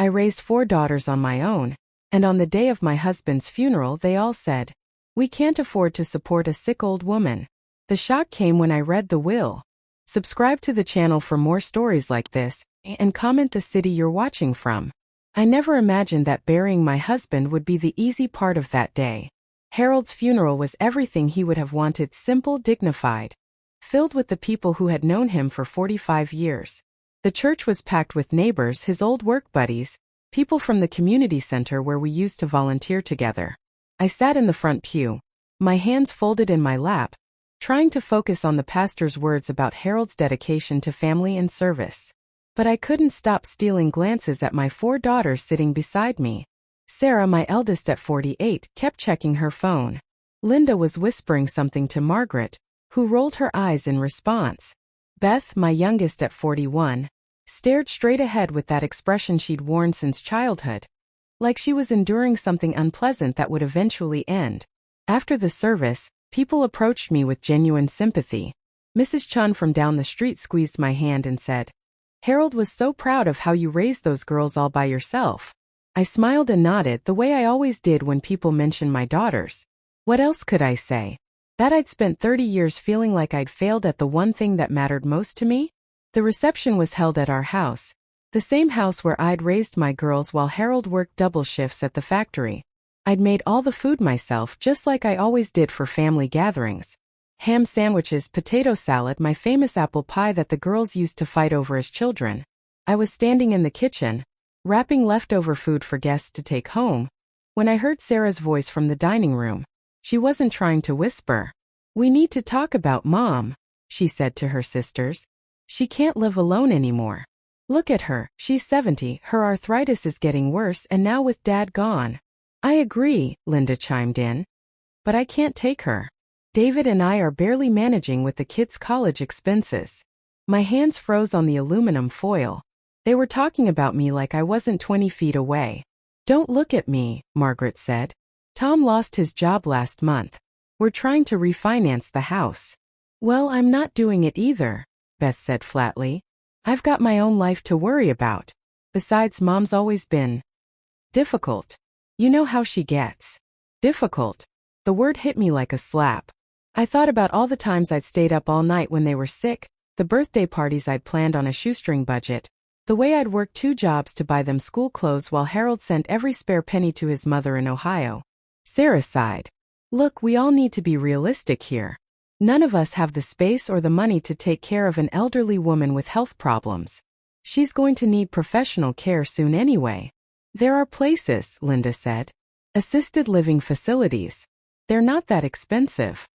I raised 4 daughters on my own, and on the day of my husband's funeral they all said, "We can't afford to support a sick old woman." The shock came when I read the will. Subscribe to the channel for more stories like this, and comment the city you're watching from. I never imagined that burying my husband would be the easy part of that day. Harold's funeral was everything he would have wanted: simple, dignified, filled with the people who had known him for 45 years. The church was packed with neighbors, his old work buddies, people from the community center where we used to volunteer together. I sat in the front pew, my hands folded in my lap, trying to focus on the pastor's words about Harold's dedication to family and service. But I couldn't stop stealing glances at my 4 daughters sitting beside me. Sarah, my eldest at 48, kept checking her phone. Linda was whispering something to Margaret, who rolled her eyes in response. Beth, my youngest at 41, stared straight ahead with that expression she'd worn since childhood, like she was enduring something unpleasant that would eventually end. After the service, people approached me with genuine sympathy. Mrs. Chun from down the street squeezed my hand and said, "Harold was so proud of how you raised those girls all by yourself." I smiled and nodded the way I always did when people mentioned my daughters. What else could I say? That I'd spent 30 years feeling like I'd failed at the one thing that mattered most to me? The reception was held at our house, the same house where I'd raised my girls while Harold worked double shifts at the factory. I'd made all the food myself, just like I always did for family gatherings. Ham sandwiches, potato salad, my famous apple pie that the girls used to fight over as children. I was standing in the kitchen, wrapping leftover food for guests to take home, when I heard Sarah's voice from the dining room. She wasn't trying to whisper. "We need to talk about Mom," she said to her sisters. "She can't live alone anymore. Look at her, she's 70, her arthritis is getting worse, and now with Dad gone." "I agree," Linda chimed in. "But I can't take her. David and I are barely managing with the kids' college expenses." My hands froze on the aluminum foil. They were talking about me like I wasn't 20 feet away. "Don't look at me," Margaret said. "Tom lost his job last month. We're trying to refinance the house." "Well, I'm not doing it either," Beth said flatly. "I've got my own life to worry about. Besides, Mom's always been difficult. You know how she gets." Difficult. The word hit me like a slap. I thought about all the times I'd stayed up all night when they were sick, the birthday parties I'd planned on a shoestring budget, the way I'd worked 2 jobs to buy them school clothes while Harold sent every spare penny to his mother in Ohio. Sarah sighed. "Look, we all need to be realistic here. None of us have the space or the money to take care of an elderly woman with health problems. She's going to need professional care soon anyway." "There are places," Linda said. "Assisted living facilities. They're not that expensive."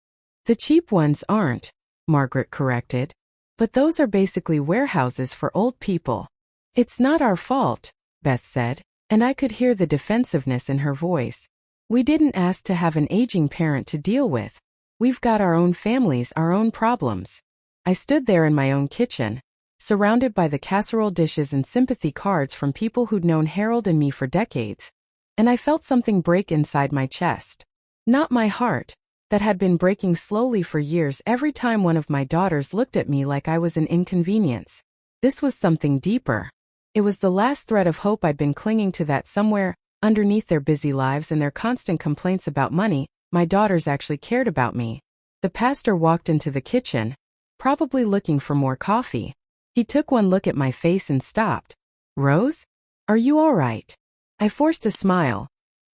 "The cheap ones aren't," Margaret corrected. "But those are basically warehouses for old people." "It's not our fault," Beth said, and I could hear the defensiveness in her voice. "We didn't ask to have an aging parent to deal with. We've got our own families, our own problems." I stood there in my own kitchen, surrounded by the casserole dishes and sympathy cards from people who'd known Harold and me for decades, and I felt something break inside my chest. Not my heart, that had been breaking slowly for years every time one of my daughters looked at me like I was an inconvenience. This was something deeper. It was the last thread of hope I'd been clinging to, that somewhere, underneath their busy lives and their constant complaints about money, my daughters actually cared about me. The pastor walked into the kitchen, probably looking for more coffee. He took one look at my face and stopped. "Rose? Are you all right?" I forced a smile.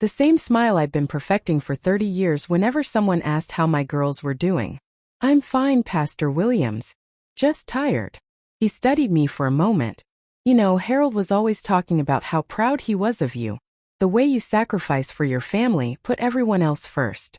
The same smile I'd been perfecting for 30 years whenever someone asked how my girls were doing. "I'm fine, Pastor Williams. Just tired." He studied me for a moment. "You know, Harold was always talking about how proud he was of you. The way you sacrifice for your family, put everyone else first.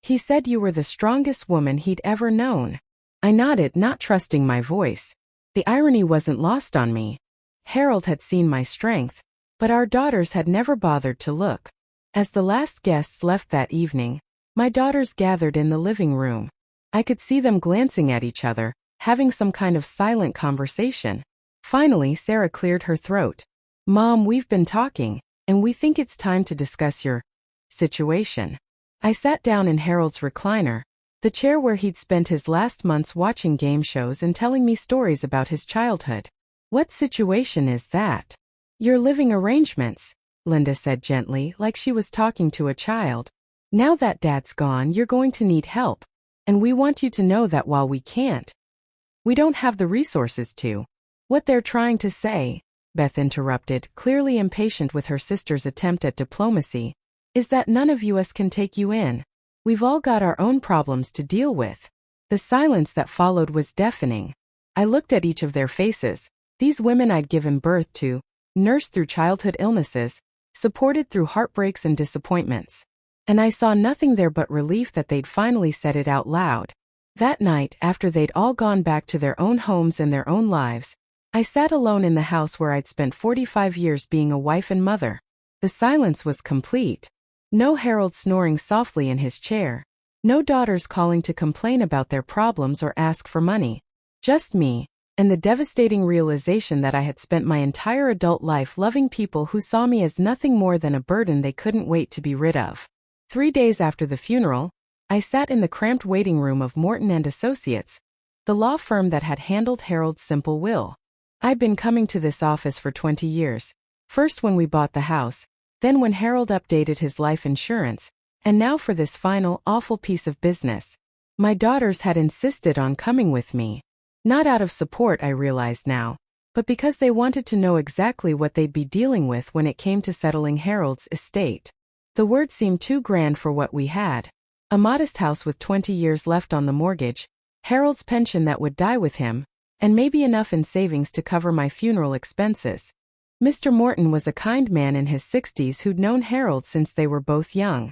He said you were the strongest woman he'd ever known." I nodded, not trusting my voice. The irony wasn't lost on me. Harold had seen my strength, but our daughters had never bothered to look. As the last guests left that evening, my daughters gathered in the living room. I could see them glancing at each other, having some kind of silent conversation. Finally, Sarah cleared her throat. "Mom, we've been talking, and we think it's time to discuss your situation." I sat down in Harold's recliner, the chair where he'd spent his last months watching game shows and telling me stories about his childhood. "What situation is that?" Your living arrangements, Linda said gently, like she was talking to a child. Now that Dad's gone, you're going to need help. And we want you to know that while we don't have the resources to. What they're trying to say, Beth interrupted, clearly impatient with her sister's attempt at diplomacy, is that none of us can take you in. We've all got our own problems to deal with. The silence that followed was deafening. I looked at each of their faces, these women I'd given birth to, nursed through childhood illnesses, supported through heartbreaks and disappointments. And I saw nothing there but relief that they'd finally said it out loud. That night, after they'd all gone back to their own homes and their own lives, I sat alone in the house where I'd spent 45 years being a wife and mother. The silence was complete. No Harold snoring softly in his chair. No daughters calling to complain about their problems or ask for money. Just me, and the devastating realization that I had spent my entire adult life loving people who saw me as nothing more than a burden they couldn't wait to be rid of. 3 days after the funeral, I sat in the cramped waiting room of Morton and Associates, the law firm that had handled Harold's simple will. I'd been coming to this office for 20 years, first when we bought the house, then when Harold updated his life insurance, and now for this final, awful piece of business. My daughters had insisted on coming with me. Not out of support, I realized now, but because they wanted to know exactly what they'd be dealing with when it came to settling Harold's estate. The word seemed too grand for what we had. A modest house with 20 years left on the mortgage, Harold's pension that would die with him, and maybe enough in savings to cover my funeral expenses. Mr. Morton was a kind man in his 60s who'd known Harold since they were both young.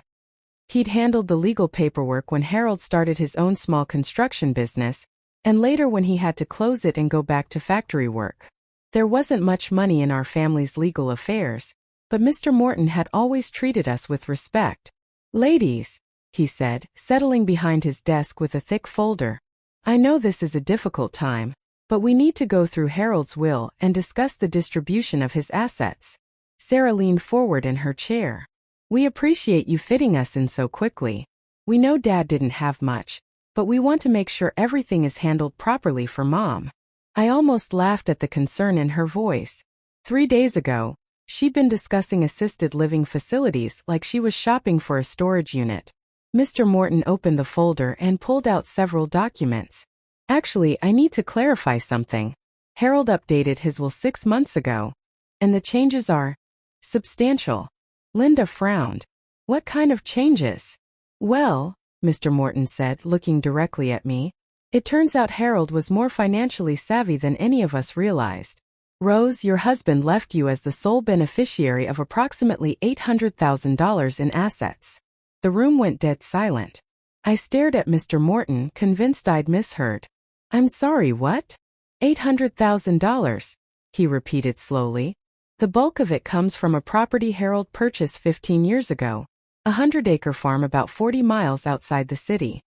He'd handled the legal paperwork when Harold started his own small construction business, and later when he had to close it and go back to factory work. There wasn't much money in our family's legal affairs, but Mr. Morton had always treated us with respect. Ladies, he said, settling behind his desk with a thick folder. I know this is a difficult time, but we need to go through Harold's will and discuss the distribution of his assets. Sarah leaned forward in her chair. We appreciate you fitting us in so quickly. We know Dad didn't have much, but we want to make sure everything is handled properly for Mom. I almost laughed at the concern in her voice. 3 days ago, she'd been discussing assisted living facilities like she was shopping for a storage unit. Mr. Morton opened the folder and pulled out several documents. Actually, I need to clarify something. Harold updated his will 6 months ago, and the changes are substantial. Linda frowned. What kind of changes? Well, Mr. Morton said, looking directly at me, it turns out Harold was more financially savvy than any of us realized. Rose, your husband left you as the sole beneficiary of approximately $800,000 in assets. The room went dead silent. I stared at Mr. Morton, convinced I'd misheard. I'm sorry, what? $800,000, he repeated slowly. The bulk of it comes from a property Harold purchased 15 years ago, a 100-acre farm about 40 miles outside the city.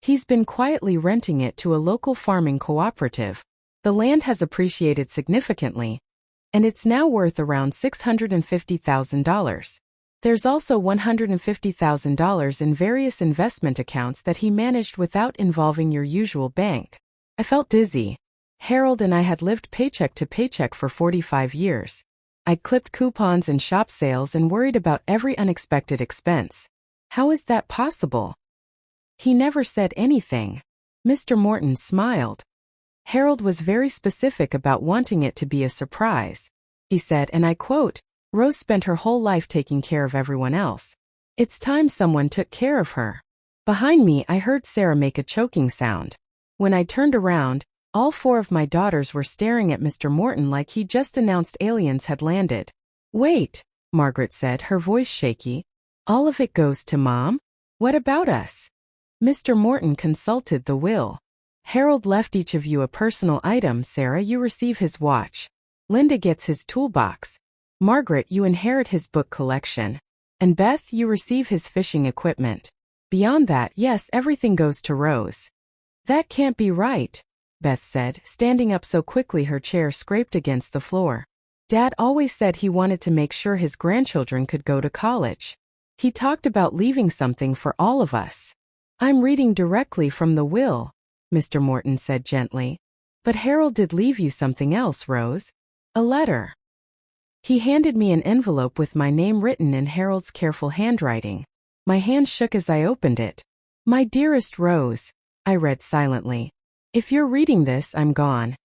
He's been quietly renting it to a local farming cooperative. The land has appreciated significantly, and it's now worth around $650,000. There's also $150,000 in various investment accounts that he managed without involving your usual bank. I felt dizzy. Harold and I had lived paycheck to paycheck for 45 years. I'd clipped coupons and shop sales and worried about every unexpected expense. How is that possible? He never said anything. Mr. Morton smiled. Harold was very specific about wanting it to be a surprise. He said, and I quote, Rose spent her whole life taking care of everyone else. It's time someone took care of her. Behind me, I heard Sarah make a choking sound. When I turned around, all 4 of my daughters were staring at Mr. Morton like he just announced aliens had landed. Wait, Margaret said, her voice shaky. All of it goes to Mom? What about us? Mr. Morton consulted the will. Harold left each of you a personal item. Sarah, you receive his watch. Linda gets his toolbox. Margaret, you inherit his book collection. And Beth, you receive his fishing equipment. Beyond that, yes, everything goes to Rose. That can't be right, Beth said, standing up so quickly her chair scraped against the floor. Dad always said he wanted to make sure his grandchildren could go to college. He talked about leaving something for all of us. I'm reading directly from the will, Mr. Morton said gently. But Harold did leave you something else, Rose. A letter. He handed me an envelope with my name written in Harold's careful handwriting. My hand shook as I opened it. My dearest Rose, I read silently. If you're reading this, I'm gone.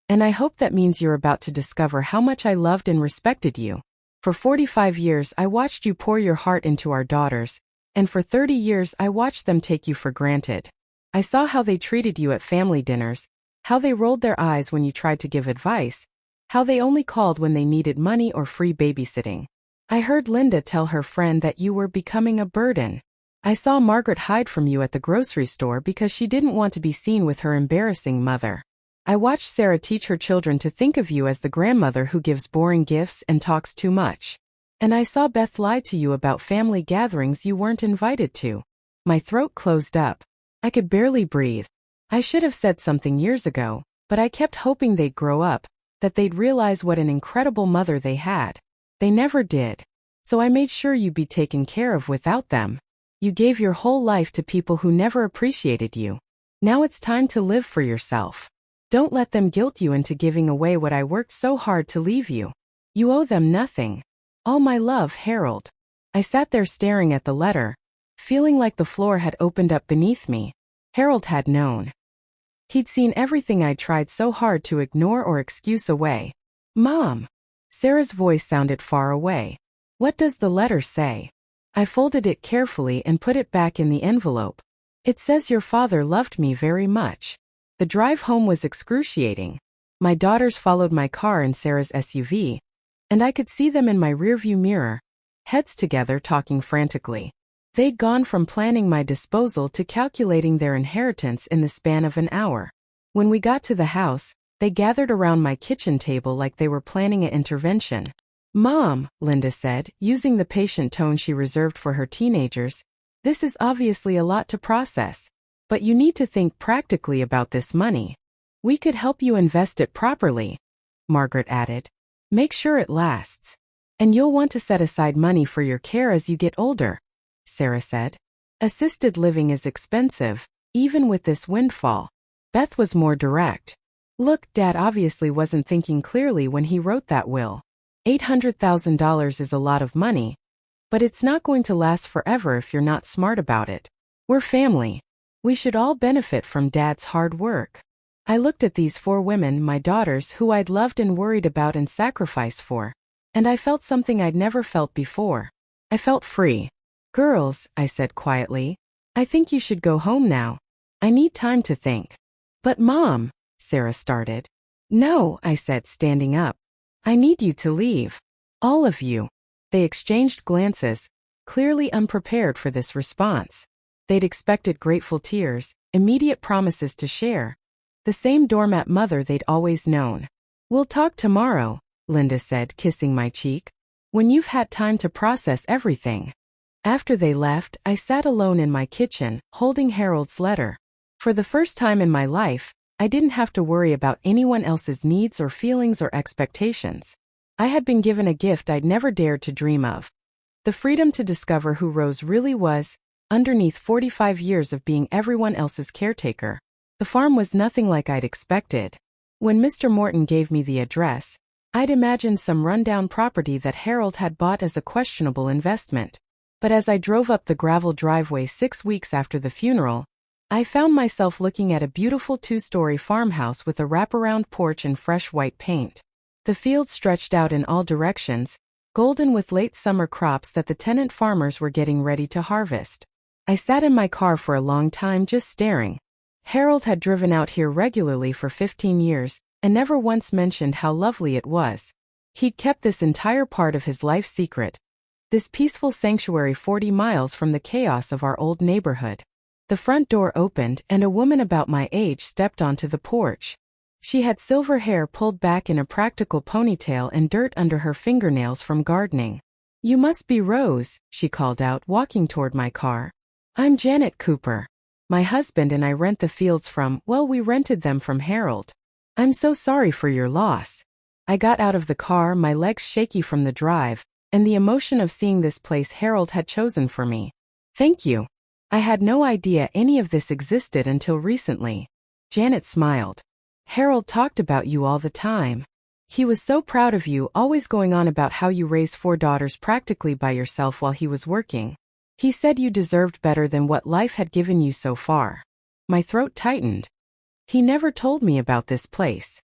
And I hope that means you're about to discover how much I loved and respected you. For 45 years I watched you pour your heart into our daughters, and for 30 years I watched them take you for granted. I saw how they treated you at family dinners, how they rolled their eyes when you tried to give advice, how they only called when they needed money or free babysitting. I heard Linda tell her friend that you were becoming a burden. I saw Margaret hide from you at the grocery store because she didn't want to be seen with her embarrassing mother. I watched Sarah teach her children to think of you as the grandmother who gives boring gifts and talks too much. And I saw Beth lie to you about family gatherings you weren't invited to. My throat closed up. I could barely breathe. I should have said something years ago, but I kept hoping they'd grow up, that they'd realize what an incredible mother they had. They never did. So I made sure you'd be taken care of without them. You gave your whole life to people who never appreciated you. Now it's time to live for yourself. Don't let them guilt you into giving away what I worked so hard to leave you. You owe them nothing. All my love, Harold. I sat there staring at the letter, feeling like the floor had opened up beneath me. Harold had known. He'd seen everything I'd tried so hard to ignore or excuse away. Mom! Sarah's voice sounded far away. What does the letter say? I folded it carefully and put it back in the envelope. It says your father loved me very much. The drive home was excruciating. My daughters followed my car in Sarah's SUV, and I could see them in my rearview mirror, heads together talking frantically. They'd gone from planning my disposal to calculating their inheritance in the span of an hour. When we got to the house, they gathered around my kitchen table like they were planning an intervention. Mom, Linda said, using the patient tone she reserved for her teenagers, this is obviously a lot to process. But you need to think practically about this money. We could help you invest it properly, Margaret added. Make sure it lasts. And you'll want to set aside money for your care as you get older, Sarah said. Assisted living is expensive, even with this windfall. Beth was more direct. Look, Dad obviously wasn't thinking clearly when he wrote that will. $800,000 is a lot of money, but it's not going to last forever if you're not smart about it. We're family. We should all benefit from Dad's hard work. I looked at these 4 women, my daughters, who I'd loved and worried about and sacrificed for, and I felt something I'd never felt before. I felt free. Girls, I said quietly, I think you should go home now. I need time to think. But Mom, Sarah started. No, I said, standing up. I need you to leave. All of you. They exchanged glances, clearly unprepared for this response. They'd expected grateful tears, immediate promises to share. The same doormat mother they'd always known. We'll talk tomorrow, Linda said, kissing my cheek. When you've had time to process everything. After they left, I sat alone in my kitchen, holding Harold's letter. For the first time in my life, I didn't have to worry about anyone else's needs or feelings or expectations. I had been given a gift I'd never dared to dream of. The freedom to discover who Rose really was, underneath 45 years of being everyone else's caretaker. The farm was nothing like I'd expected. When Mr. Morton gave me the address, I'd imagined some rundown property that Harold had bought as a questionable investment. But as I drove up the gravel driveway 6 weeks after the funeral, I found myself looking at a beautiful 2-story farmhouse with a wraparound porch and fresh white paint. The fields stretched out in all directions, golden with late summer crops that the tenant farmers were getting ready to harvest. I sat in my car for a long time just staring. Harold had driven out here regularly for 15 years, and never once mentioned how lovely it was. He'd kept this entire part of his life secret. This peaceful sanctuary 40 miles from the chaos of our old neighborhood. The front door opened and a woman about my age stepped onto the porch. She had silver hair pulled back in a practical ponytail and dirt under her fingernails from gardening. You must be Rose, she called out, walking toward my car. I'm Janet Cooper. My husband and I rent the fields we rented them from Harold. I'm so sorry for your loss. I got out of the car, my legs shaky from the drive, and the emotion of seeing this place Harold had chosen for me. Thank you. I had no idea any of this existed until recently. Janet smiled. Harold talked about you all the time. He was so proud of you, always going on about how you raised 4 daughters practically by yourself while he was working. He said you deserved better than what life had given you so far. My throat tightened. He never told me about this place.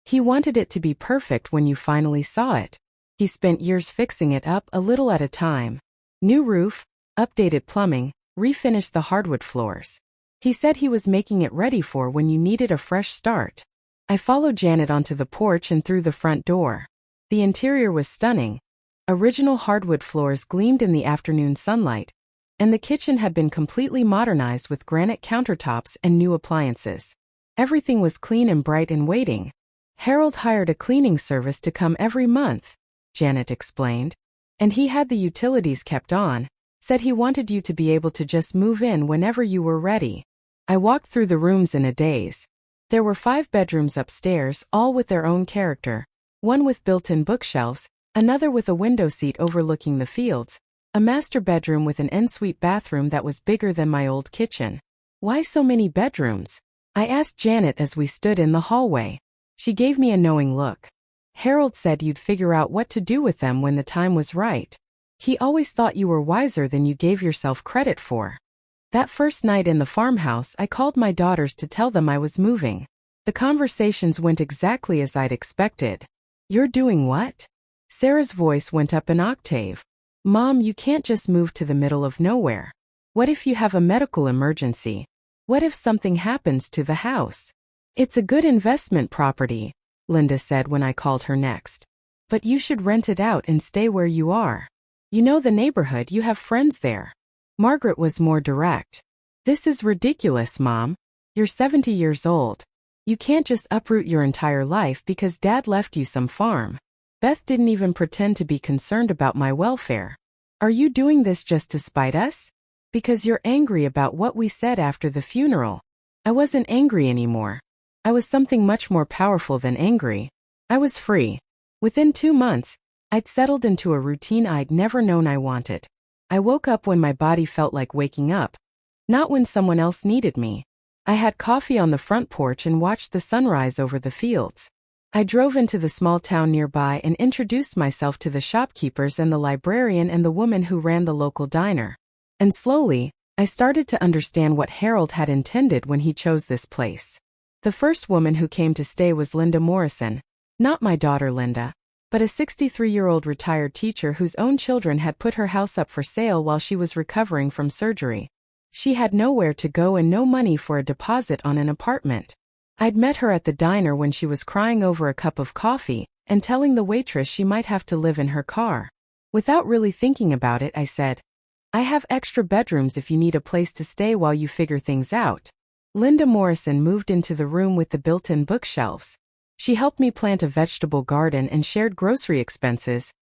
He wanted it to be perfect when you finally saw it. He spent years fixing it up a little at a time. New roof, updated plumbing, refinished the hardwood floors. He said he was making it ready for when you needed a fresh start. I followed Janet onto the porch and through the front door. The interior was stunning. Original hardwood floors gleamed in the afternoon sunlight, and the kitchen had been completely modernized with granite countertops and new appliances. Everything was clean and bright and waiting. Harold hired a cleaning service to come every month, Janet explained. And he had the utilities kept on, said he wanted you to be able to just move in whenever you were ready. I walked through the rooms in a daze. There were 5 bedrooms upstairs, all with their own character. One with built-in bookshelves, another with a window seat overlooking the fields, a master bedroom with an ensuite bathroom that was bigger than my old kitchen. Why so many bedrooms? I asked Janet as we stood in the hallway. She gave me a knowing look. Harold said you'd figure out what to do with them when the time was right. He always thought you were wiser than you gave yourself credit for. That first night in the farmhouse, I called my daughters to tell them I was moving. The conversations went exactly as I'd expected. You're doing what? Sarah's voice went up an octave. Mom, you can't just move to the middle of nowhere. What if you have a medical emergency? What if something happens to the house? It's a good investment property, Linda said when I called her next. But you should rent it out and stay where you are. You know the neighborhood, you have friends there. Margaret was more direct. This is ridiculous, Mom. You're 70 years old. You can't just uproot your entire life because Dad left you some farm. Beth didn't even pretend to be concerned about my welfare. Are you doing this just to spite us? Because you're angry about what we said after the funeral. I wasn't angry anymore. I was something much more powerful than angry. I was free. Within 2 months, I'd settled into a routine I'd never known I wanted. I woke up when my body felt like waking up, not when someone else needed me. I had coffee on the front porch and watched the sunrise over the fields. I drove into the small town nearby and introduced myself to the shopkeepers and the librarian and the woman who ran the local diner. And slowly, I started to understand what Harold had intended when he chose this place. The first woman who came to stay was Linda Morrison, not my daughter Linda, but a 63-year-old retired teacher whose own children had put her house up for sale while she was recovering from surgery. She had nowhere to go and no money for a deposit on an apartment. I'd met her at the diner when she was crying over a cup of coffee and telling the waitress she might have to live in her car. Without really thinking about it, I said, I have extra bedrooms if you need a place to stay while you figure things out. Linda Morrison moved into the room with the built-in bookshelves. She helped me plant a vegetable garden and shared grocery expenses,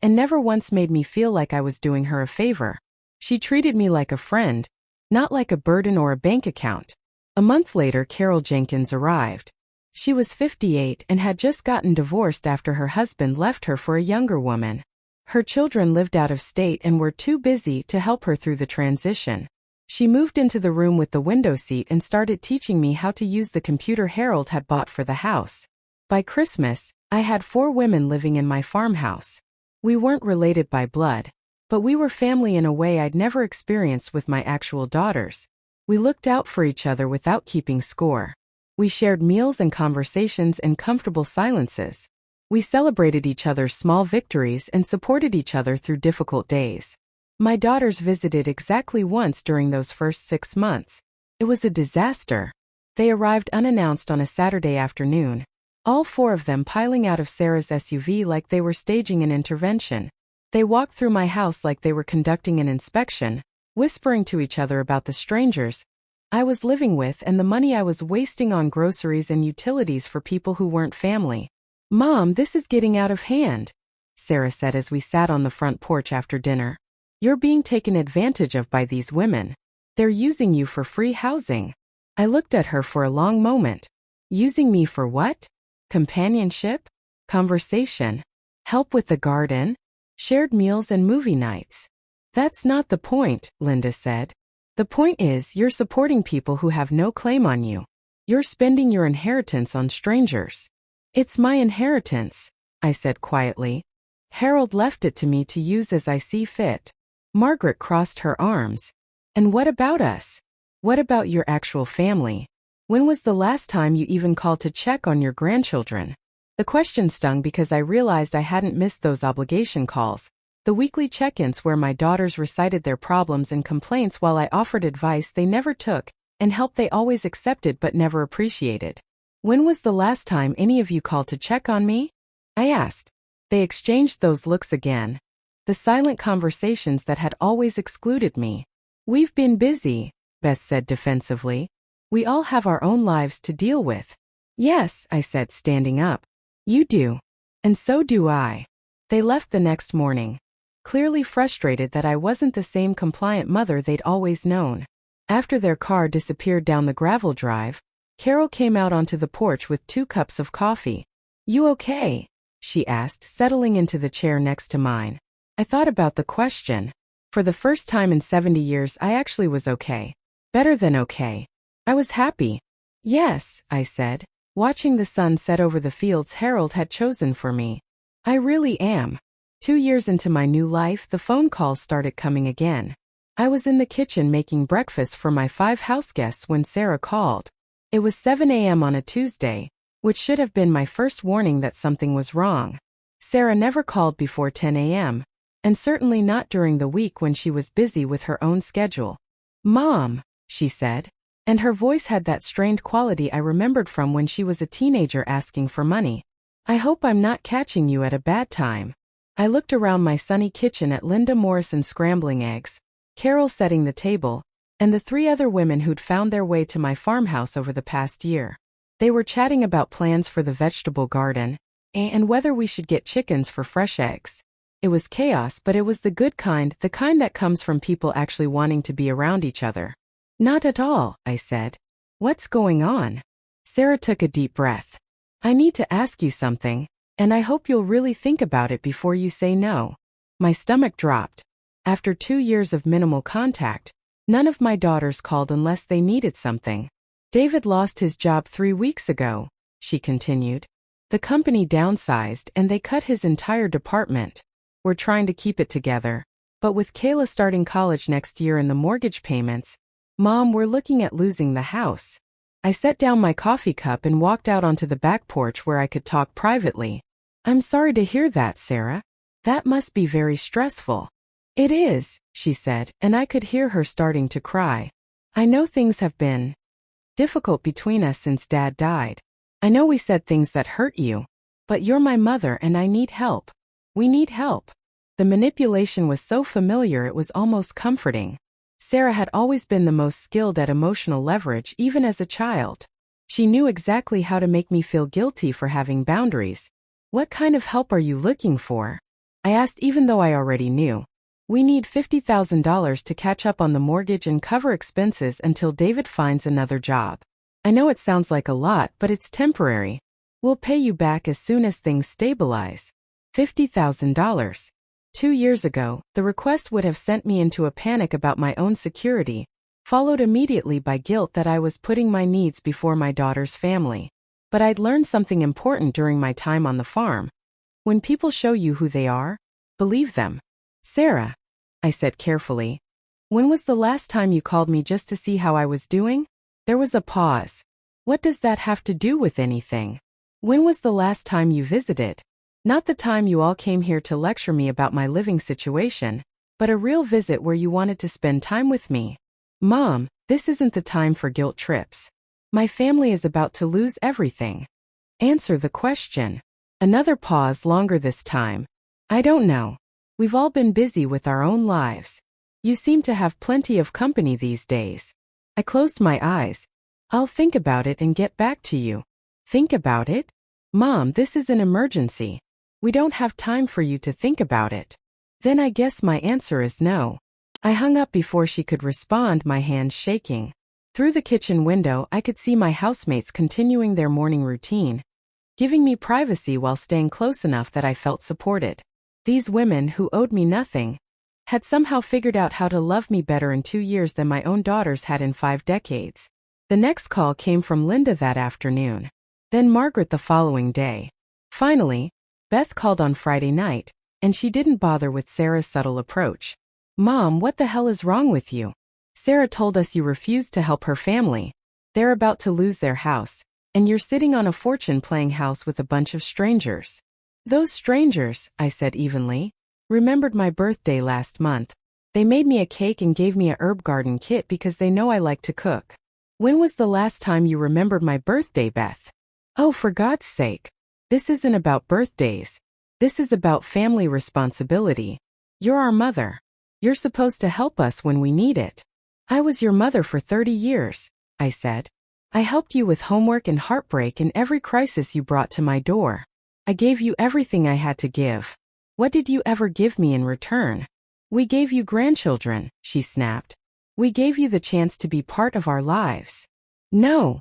and never once made me feel like I was doing her a favor. She treated me like a friend, not like a burden or a bank account. A month later, Carol Jenkins arrived. She was 58 and had just gotten divorced after her husband left her for a younger woman. Her children lived out of state and were too busy to help her through the transition. She moved into the room with the window seat and started teaching me how to use the computer Harold had bought for the house. By Christmas, I had 4 women living in my farmhouse. We weren't related by blood, but we were family in a way I'd never experienced with my actual daughters. We looked out for each other without keeping score. We shared meals and conversations and comfortable silences. We celebrated each other's small victories and supported each other through difficult days. My daughters visited exactly once during those first 6 months. It was a disaster. They arrived unannounced on a Saturday afternoon, all 4 of them piling out of Sarah's SUV like they were staging an intervention. They walked through my house like they were conducting an inspection, whispering to each other about the strangers I was living with and the money I was wasting on groceries and utilities for people who weren't family. Mom, this is getting out of hand, Sarah said as we sat on the front porch after dinner. You're being taken advantage of by these women. They're using you for free housing. I looked at her for a long moment. Using me for what? Companionship? Conversation? Help with the garden? Shared meals and movie nights? That's not the point, Linda said. The point is you're supporting people who have no claim on you. You're spending your inheritance on strangers. It's my inheritance, I said quietly. Harold left it to me to use as I see fit. Margaret crossed her arms. And what about us? What about your actual family? When was the last time you even called to check on your grandchildren? The question stung because I realized I hadn't missed those obligation calls, the weekly check-ins where my daughters recited their problems and complaints while I offered advice they never took, and help they always accepted but never appreciated. When was the last time any of you called to check on me? I asked. They exchanged those looks again. The silent conversations that had always excluded me. We've been busy, Beth said defensively. We all have our own lives to deal with. Yes, I said, standing up. You do. And so do I. They left the next morning, clearly frustrated that I wasn't the same compliant mother they'd always known. After their car disappeared down the gravel drive, Carol came out onto the porch with 2 cups of coffee. You okay? She asked, settling into the chair next to mine. I thought about the question. For the first time in 70 years, I actually was okay. Better than okay. I was happy. Yes, I said, watching the sun set over the fields Harold had chosen for me. I really am. 2 years into my new life, the phone calls started coming again. I was in the kitchen making breakfast for my 5 house guests when Sarah called. It was 7 a.m. on a Tuesday, which should have been my first warning that something was wrong. Sarah never called before 10 a.m., and certainly not during the week when she was busy with her own schedule. Mom, she said, and her voice had that strained quality I remembered from when she was a teenager asking for money. I hope I'm not catching you at a bad time. I looked around my sunny kitchen at Linda Morrison scrambling eggs, Carol setting the table, and the 3 other women who'd found their way to my farmhouse over the past year. They were chatting about plans for the vegetable garden, and whether we should get chickens for fresh eggs. It was chaos, but it was the good kind, the kind that comes from people actually wanting to be around each other. Not at all, I said. What's going on? Sarah took a deep breath. I need to ask you something, and I hope you'll really think about it before you say no. My stomach dropped. After 2 years of minimal contact, none of my daughters called unless they needed something. David lost his job 3 weeks ago, she continued. The company downsized and they cut his entire department. We're trying to keep it together, but with Kayla starting college next year and the mortgage payments, Mom, we're looking at losing the house. I set down my coffee cup and walked out onto the back porch where I could talk privately. I'm sorry to hear that, Sarah. That must be very stressful. It is, she said, and I could hear her starting to cry. I know things have been difficult between us since Dad died. I know we said things that hurt you, but you're my mother and I need help. We need help. The manipulation was so familiar it was almost comforting. Sarah had always been the most skilled at emotional leverage even as a child. She knew exactly how to make me feel guilty for having boundaries. What kind of help are you looking for? I asked even though I already knew. We need $50,000 to catch up on the mortgage and cover expenses until David finds another job. I know it sounds like a lot, but it's temporary. We'll pay you back as soon as things stabilize. $50,000. 2 years ago, the request would have sent me into a panic about my own security, followed immediately by guilt that I was putting my needs before my daughter's family. But I'd learned something important during my time on the farm. When people show you who they are, believe them. Sarah, I said carefully, when was the last time you called me just to see how I was doing? There was a pause. What does that have to do with anything? When was the last time you visited? Not the time you all came here to lecture me about my living situation, but a real visit where you wanted to spend time with me. Mom, this isn't the time for guilt trips. My family is about to lose everything. Answer the question. Another pause, longer this time. I don't know. We've all been busy with our own lives. You seem to have plenty of company these days. I closed my eyes. I'll think about it and get back to you. Think about it? Mom, this is an emergency. We don't have time for you to think about it. Then I guess my answer is no. I hung up before she could respond, my hands shaking. Through the kitchen window, I could see my housemates continuing their morning routine, giving me privacy while staying close enough that I felt supported. These women, who owed me nothing, had somehow figured out how to love me better in 2 years than my own daughters had in 5 decades. The next call came from Linda that afternoon. Then Margaret the following day. Finally, Beth called on Friday night, and she didn't bother with Sarah's subtle approach. "Mom, what the hell is wrong with you? Sarah told us you refused to help her family. They're about to lose their house, and you're sitting on a fortune playing house with a bunch of strangers." "Those strangers," I said evenly, "remembered my birthday last month. They made me a cake and gave me a herb garden kit because they know I like to cook." "When was the last time you remembered my birthday, Beth?" "Oh, for God's sake. This isn't about birthdays. This is about family responsibility. You're our mother. You're supposed to help us when we need it." "I was your mother for 30 years, I said. "I helped you with homework and heartbreak and every crisis you brought to my door. I gave you everything I had to give. What did you ever give me in return?" "We gave you grandchildren," she snapped. "We gave you the chance to be part of our lives." "No,"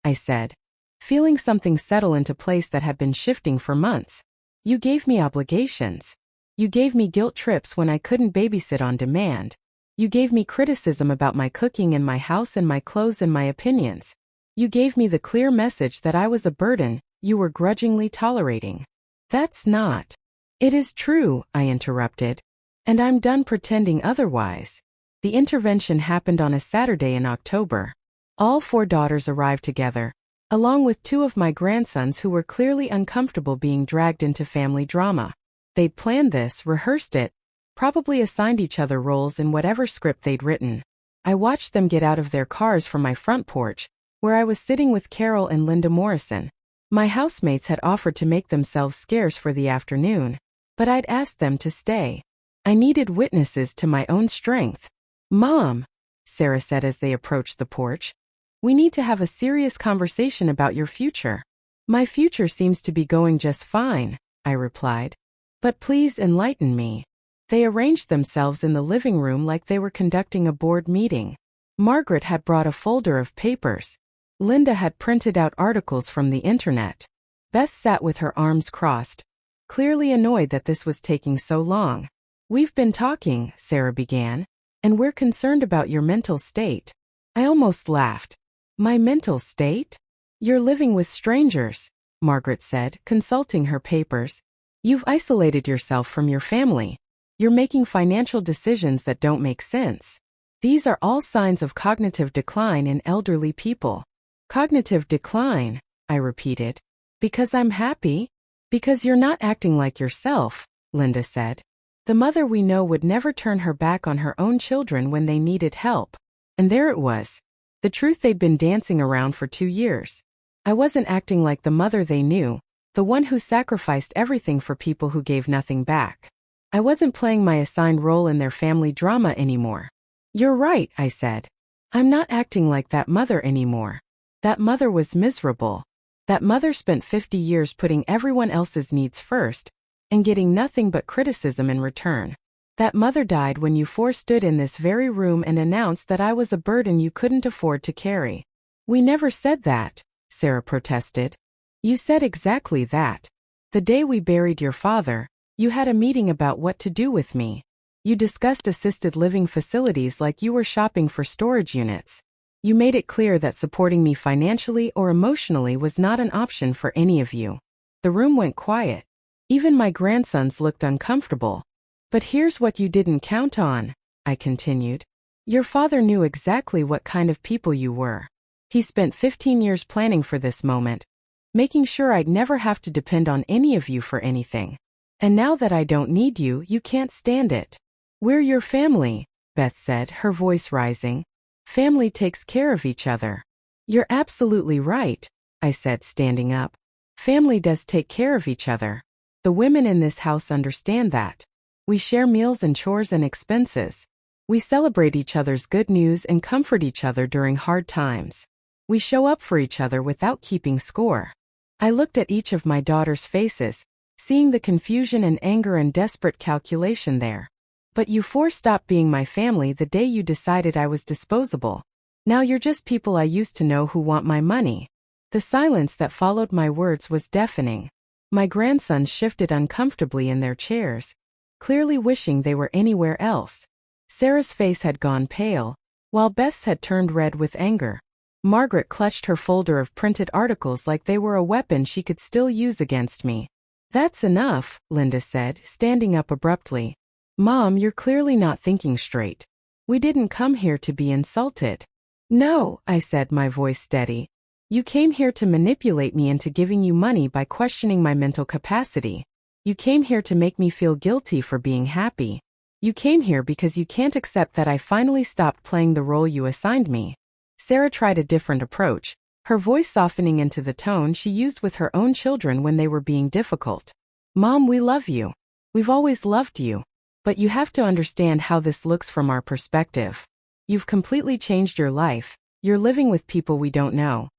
I said, feeling something settle into place that had been shifting for months. "You gave me obligations. You gave me guilt trips when I couldn't babysit on demand. You gave me criticism about my cooking and my house and my clothes and my opinions. You gave me the clear message that I was a burden you were grudgingly tolerating." "That's not." "It is true," I interrupted. "And I'm done pretending otherwise." The intervention happened on a Saturday in October. All 4 daughters arrived together, along with 2 of my grandsons who were clearly uncomfortable being dragged into family drama. They'd planned this, rehearsed it, probably assigned each other roles in whatever script they'd written. I watched them get out of their cars from my front porch, where I was sitting with Carol and Linda Morrison. My housemates had offered to make themselves scarce for the afternoon, but I'd asked them to stay. I needed witnesses to my own strength. "Mom," Sarah said as they approached the porch, "we need to have a serious conversation about your future." "My future seems to be going just fine," I replied. "But please enlighten me." They arranged themselves in the living room like they were conducting a board meeting. Margaret had brought a folder of papers. Linda had printed out articles from the internet. Beth sat with her arms crossed, clearly annoyed that this was taking so long. "We've been talking," Sarah began, "and we're concerned about your mental state." I almost laughed. "My mental state? You're living with strangers," Margaret said, consulting her papers. "You've isolated yourself from your family. You're making financial decisions that don't make sense. These are all signs of cognitive decline in elderly people." "Cognitive decline," I repeated. "Because I'm happy?" "Because you're not acting like yourself," Linda said. "The mother we know would never turn her back on her own children when they needed help." And there it was. The truth they'd been dancing around for 2 years. I wasn't acting like the mother they knew, the one who sacrificed everything for people who gave nothing back. I wasn't playing my assigned role in their family drama anymore. "You're right," I said. "I'm not acting like that mother anymore. That mother was miserable. That mother spent 50 years putting everyone else's needs first and getting nothing but criticism in return. That mother died when you 4 stood in this very room and announced that I was a burden you couldn't afford to carry." "We never said that," Sarah protested. "You said exactly that. The day we buried your father, you had a meeting about what to do with me. You discussed assisted living facilities like you were shopping for storage units. You made it clear that supporting me financially or emotionally was not an option for any of you." The room went quiet. Even my grandsons looked uncomfortable. "But here's what you didn't count on," I continued. "Your father knew exactly what kind of people you were. He spent 15 years planning for this moment, making sure I'd never have to depend on any of you for anything. And now that I don't need you, you can't stand it." "We're your family," Beth said, her voice rising. "Family takes care of each other." "You're absolutely right," I said, standing up. "Family does take care of each other. The women in this house understand that. We share meals and chores and expenses. We celebrate each other's good news and comfort each other during hard times. We show up for each other without keeping score." I looked at each of my daughters' faces, seeing the confusion and anger and desperate calculation there. "But you 4 stopped being my family the day you decided I was disposable. Now you're just people I used to know who want my money." The silence that followed my words was deafening. My grandsons shifted uncomfortably in their chairs, clearly wishing they were anywhere else. Sarah's face had gone pale, while Beth's had turned red with anger. Margaret clutched her folder of printed articles like they were a weapon she could still use against me. That's enough, Linda said, standing up abruptly. Mom, you're clearly not thinking straight. We didn't come here to be insulted. No, I said, my voice steady. You came here to manipulate me into giving you money by questioning my mental capacity. You came here to make me feel guilty for being happy. You came here because you can't accept that I finally stopped playing the role you assigned me. Sarah tried a different approach, her voice softening into the tone she used with her own children when they were being difficult. Mom, we love you. We've always loved you. But you have to understand how this looks from our perspective. You've completely changed your life, you're living with people we don't know.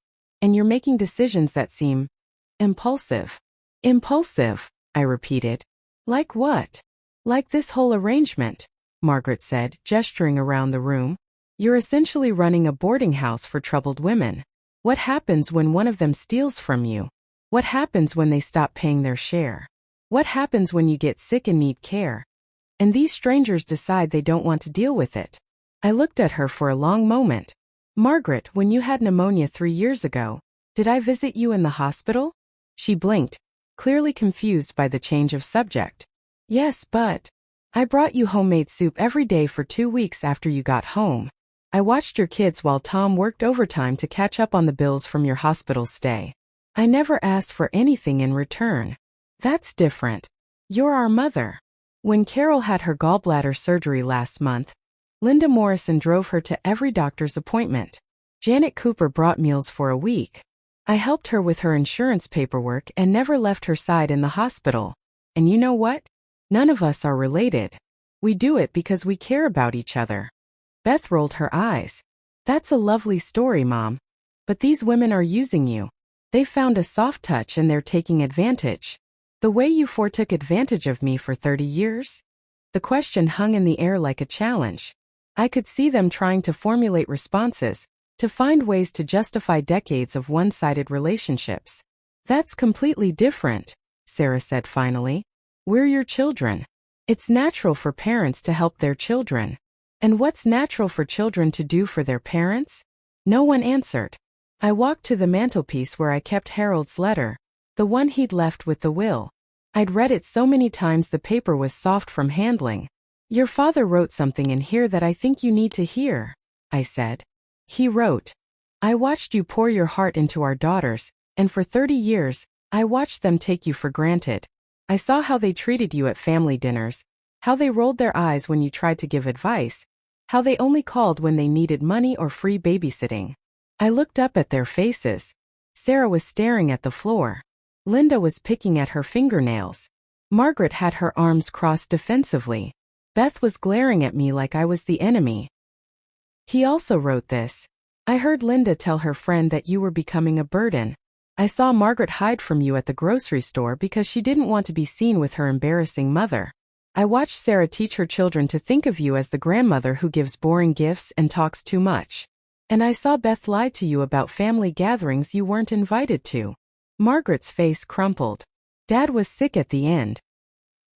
And you're making decisions that seem impulsive. Impulsive, I repeated. Like what? Like this whole arrangement, Margaret said, gesturing around the room. You're essentially running a boarding house for troubled women. What happens when one of them steals from you? What happens when they stop paying their share? What happens when you get sick and need care? And these strangers decide they don't want to deal with it. I looked at her for a long moment. Margaret, when you had pneumonia 3 years ago, did I visit you in the hospital? She blinked, clearly confused by the change of subject. Yes, but I brought you homemade soup every day for 2 weeks after you got home. I watched your kids while Tom worked overtime to catch up on the bills from your hospital stay. I never asked for anything in return. That's different. You're our mother. When Carol had her gallbladder surgery last month, Linda Morrison drove her to every doctor's appointment. Janet Cooper brought meals for a week. I helped her with her insurance paperwork and never left her side in the hospital. And you know what? None of us are related. We do it because we care about each other. Beth rolled her eyes. That's a lovely story, Mom. But these women are using you. They found a soft touch and they're taking advantage. The way you four took advantage of me for 30 years? The question hung in the air like a challenge. I could see them trying to formulate responses, to find ways to justify decades of one-sided relationships. That's completely different, Sarah said finally. We're your children. It's natural for parents to help their children. And what's natural for children to do for their parents? No one answered. I walked to the mantelpiece where I kept Harold's letter, the one he'd left with the will. I'd read it so many times the paper was soft from handling. Your father wrote something in here that I think you need to hear, I said. He wrote, I watched you pour your heart into our daughters, and for 30 years, I watched them take you for granted. I saw how they treated you at family dinners, how they rolled their eyes when you tried to give advice, how they only called when they needed money or free babysitting. I looked up at their faces. Sarah was staring at the floor. Linda was picking at her fingernails. Margaret had her arms crossed defensively. Beth was glaring at me like I was the enemy. He also wrote this. I heard Linda tell her friend that you were becoming a burden. I saw Margaret hide from you at the grocery store because she didn't want to be seen with her embarrassing mother. I watched Sarah teach her children to think of you as the grandmother who gives boring gifts and talks too much. And I saw Beth lie to you about family gatherings you weren't invited to. Margaret's face crumpled. Dad was sick at the end.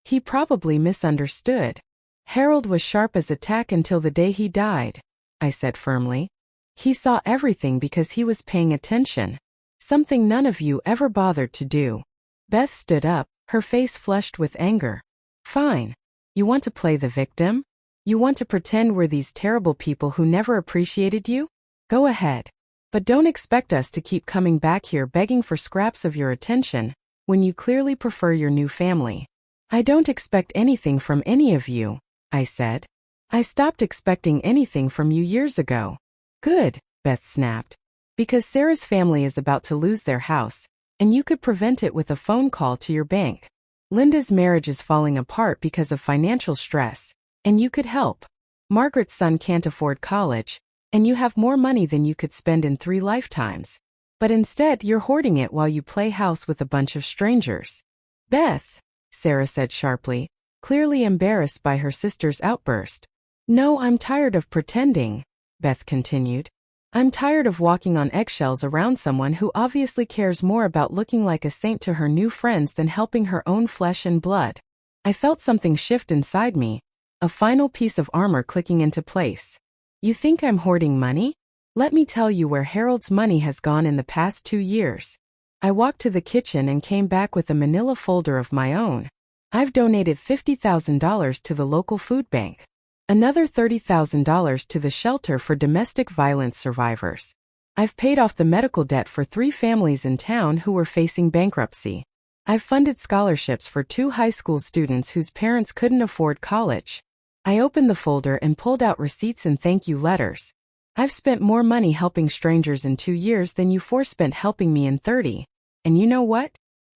He probably misunderstood. Harold was sharp as a tack until the day he died, I said firmly. He saw everything because he was paying attention. Something none of you ever bothered to do. Beth stood up, her face flushed with anger. Fine. You want to play the victim? You want to pretend we're these terrible people who never appreciated you? Go ahead. But don't expect us to keep coming back here begging for scraps of your attention, when you clearly prefer your new family. I don't expect anything from any of you, I said. I stopped expecting anything from you years ago. Good, Beth snapped. Because Sarah's family is about to lose their house, and you could prevent it with a phone call to your bank. Linda's marriage is falling apart because of financial stress, and you could help. Margaret's son can't afford college, and you have more money than you could spend in 3 lifetimes. But instead you're hoarding it while you play house with a bunch of strangers. Beth, Sarah said sharply, clearly embarrassed by her sister's outburst. No, I'm tired of pretending, Beth continued. I'm tired of walking on eggshells around someone who obviously cares more about looking like a saint to her new friends than helping her own flesh and blood. I felt something shift inside me, a final piece of armor clicking into place. You think I'm hoarding money? Let me tell you where Harold's money has gone in the past 2 years. I walked to the kitchen and came back with a manila folder of my own. I've donated $50,000 to the local food bank. Another $30,000 to the shelter for domestic violence survivors. I've paid off the medical debt for 3 families in town who were facing bankruptcy. I've funded scholarships for 2 high school students whose parents couldn't afford college. I opened the folder and pulled out receipts and thank you letters. I've spent more money helping strangers in 2 years than you 4 spent helping me in 30. And you know what?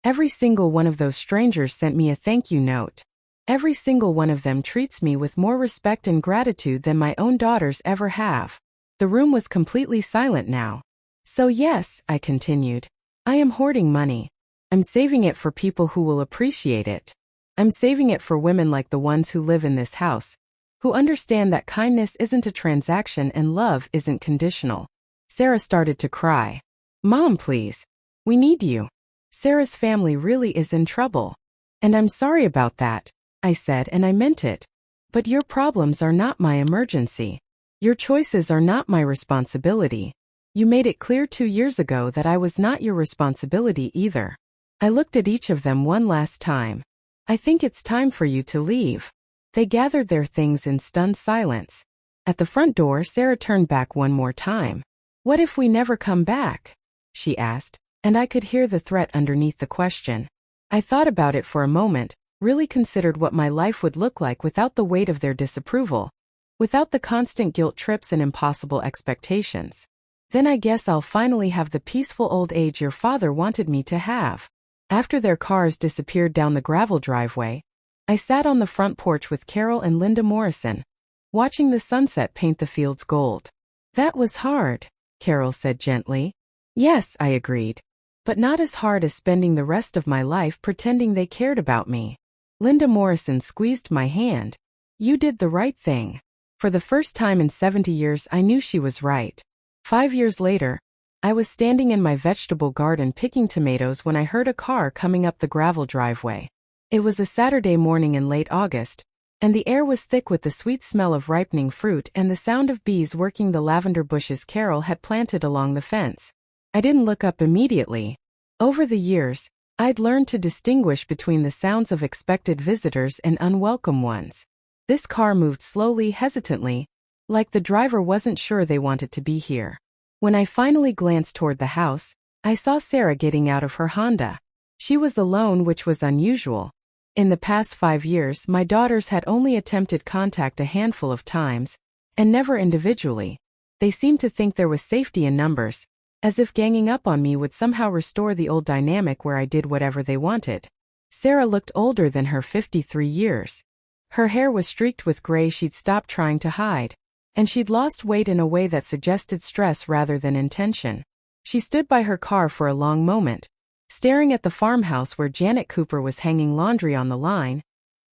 Every single one of those strangers sent me a thank you note. Every single one of them treats me with more respect and gratitude than my own daughters ever have. The room was completely silent now. So yes, I continued, I am hoarding money. I'm saving it for people who will appreciate it. I'm saving it for women like the ones who live in this house, who understand that kindness isn't a transaction and love isn't conditional. Sarah started to cry. Mom, please. We need you. Sarah's family really is in trouble. And I'm sorry about that, I said, and I meant it. But your problems are not my emergency. Your choices are not my responsibility. You made it clear 2 years ago that I was not your responsibility either. I looked at each of them one last time. I think it's time for you to leave. They gathered their things in stunned silence. At the front door, Sarah turned back one more time. What if we never come back? She asked, and I could hear the threat underneath the question. I thought about it for a moment, really considered what my life would look like without the weight of their disapproval, without the constant guilt trips and impossible expectations. Then I guess I'll finally have the peaceful old age your father wanted me to have. After their cars disappeared down the gravel driveway, I sat on the front porch with Carol and Linda Morrison, watching the sunset paint the fields gold. That was hard, Carol said gently. Yes, I agreed. But not as hard as spending the rest of my life pretending they cared about me. Linda Morrison squeezed my hand. You did the right thing. For the first time in 70 years I knew she was right. 5 years later, I was standing in my vegetable garden picking tomatoes when I heard a car coming up the gravel driveway. It was a Saturday morning in late August, and the air was thick with the sweet smell of ripening fruit and the sound of bees working the lavender bushes Carol had planted along the fence. I didn't look up immediately. Over the years, I'd learned to distinguish between the sounds of expected visitors and unwelcome ones. This car moved slowly, hesitantly, like the driver wasn't sure they wanted to be here. When I finally glanced toward the house, I saw Sarah getting out of her Honda. She was alone, which was unusual. In the past 5 years, my daughters had only attempted contact a handful of times, and never individually. They seemed to think there was safety in numbers, as if ganging up on me would somehow restore the old dynamic where I did whatever they wanted. Sarah looked older than her 53 years. Her hair was streaked with gray she'd stopped trying to hide, and she'd lost weight in a way that suggested stress rather than intention. She stood by her car for a long moment, staring at the farmhouse where Janet Cooper was hanging laundry on the line,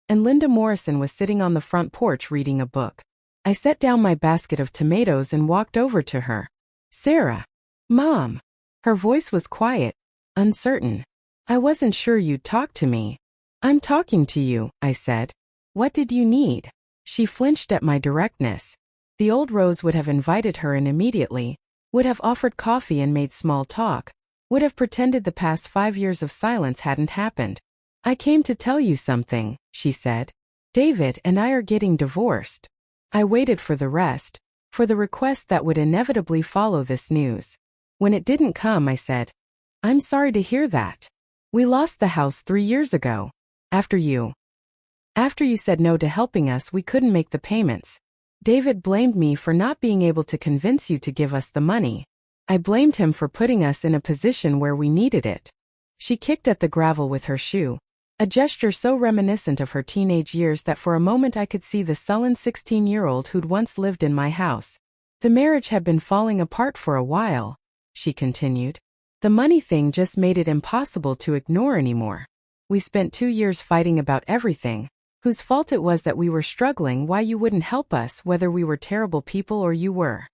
and Linda Morrison was sitting on the front porch reading a book. I set down my basket of tomatoes and walked over to her. Sarah. Mom. Her voice was quiet, uncertain. I wasn't sure you'd talk to me. I'm talking to you, I said. What did you need? She flinched at my directness. The old Rose would have invited her in immediately, would have offered coffee and made small talk, would have pretended the past 5 years of silence hadn't happened. I came to tell you something, she said. David and I are getting divorced. I waited for the rest, for the request that would inevitably follow this news. When it didn't come, I said, I'm sorry to hear that. We lost the house 3 years ago. After you said no to helping us, we couldn't make the payments. David blamed me for not being able to convince you to give us the money. I blamed him for putting us in a position where we needed it. She kicked at the gravel with her shoe, a gesture so reminiscent of her teenage years that for a moment I could see the sullen 16-year-old who'd once lived in my house. The marriage had been falling apart for a while, she continued. The money thing just made it impossible to ignore anymore. We spent 2 years fighting about everything, whose fault it was that we were struggling, why you wouldn't help us, whether we were terrible people or you were.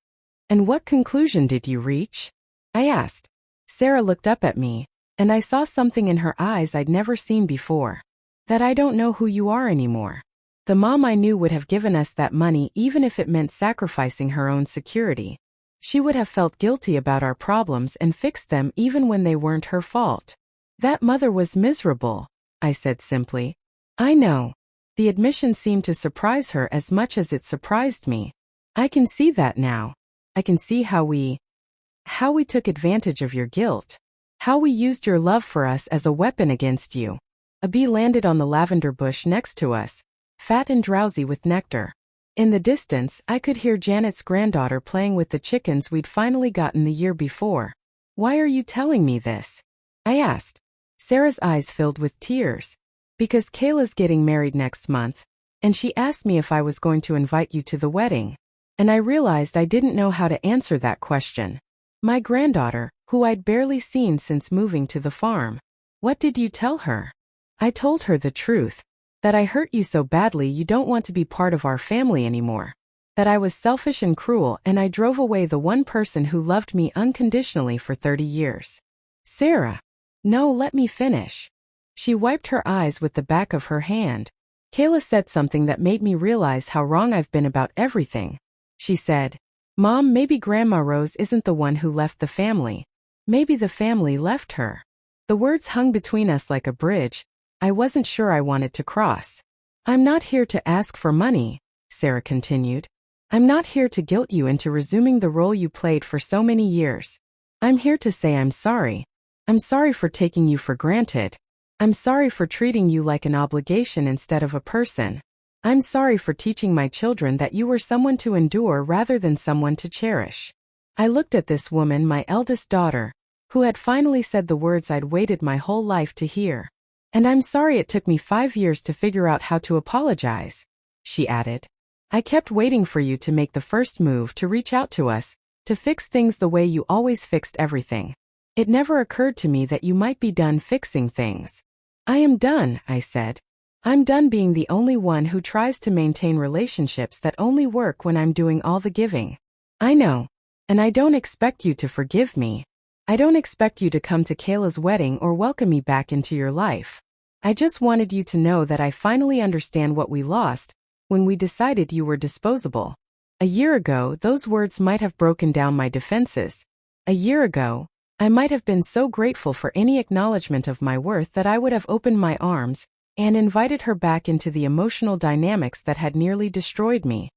And what conclusion did you reach? I asked. Sarah looked up at me, and I saw something in her eyes I'd never seen before. That I don't know who you are anymore. The mom I knew would have given us that money even if it meant sacrificing her own security. She would have felt guilty about our problems and fixed them even when they weren't her fault. That mother was miserable, I said simply. I know. The admission seemed to surprise her as much as it surprised me. I can see that now. I can see how we took advantage of your guilt. How we used your love for us as a weapon against you. A bee landed on the lavender bush next to us, fat and drowsy with nectar. In the distance, I could hear Janet's granddaughter playing with the chickens we'd finally gotten the year before. Why are you telling me this? I asked. Sarah's eyes filled with tears. Because Kayla's getting married next month, and she asked me if I was going to invite you to the wedding. And I realized I didn't know how to answer that question. My granddaughter, who I'd barely seen since moving to the farm. What did you tell her? I told her the truth. That I hurt you so badly you don't want to be part of our family anymore. That I was selfish and cruel and I drove away the one person who loved me unconditionally for 30 years. Sarah. No, let me finish. She wiped her eyes with the back of her hand. Kayla said something that made me realize how wrong I've been about everything. She said, Mom, maybe Grandma Rose isn't the one who left the family. Maybe the family left her. The words hung between us like a bridge. I wasn't sure I wanted to cross. I'm not here to ask for money, Sarah continued. I'm not here to guilt you into resuming the role you played for so many years. I'm here to say I'm sorry. I'm sorry for taking you for granted. I'm sorry for treating you like an obligation instead of a person. I'm sorry for teaching my children that you were someone to endure rather than someone to cherish. I looked at this woman, my eldest daughter, who had finally said the words I'd waited my whole life to hear. And I'm sorry it took me 5 years to figure out how to apologize, she added. I kept waiting for you to make the first move, to reach out to us, to fix things the way you always fixed everything. It never occurred to me that you might be done fixing things. I am done, I said. I'm done being the only one who tries to maintain relationships that only work when I'm doing all the giving. I know. And I don't expect you to forgive me. I don't expect you to come to Kayla's wedding or welcome me back into your life. I just wanted you to know that I finally understand what we lost when we decided you were disposable. A year ago, those words might have broken down my defenses. A year ago, I might have been so grateful for any acknowledgement of my worth that I would have opened my arms and invited her back into the emotional dynamics that had nearly destroyed me.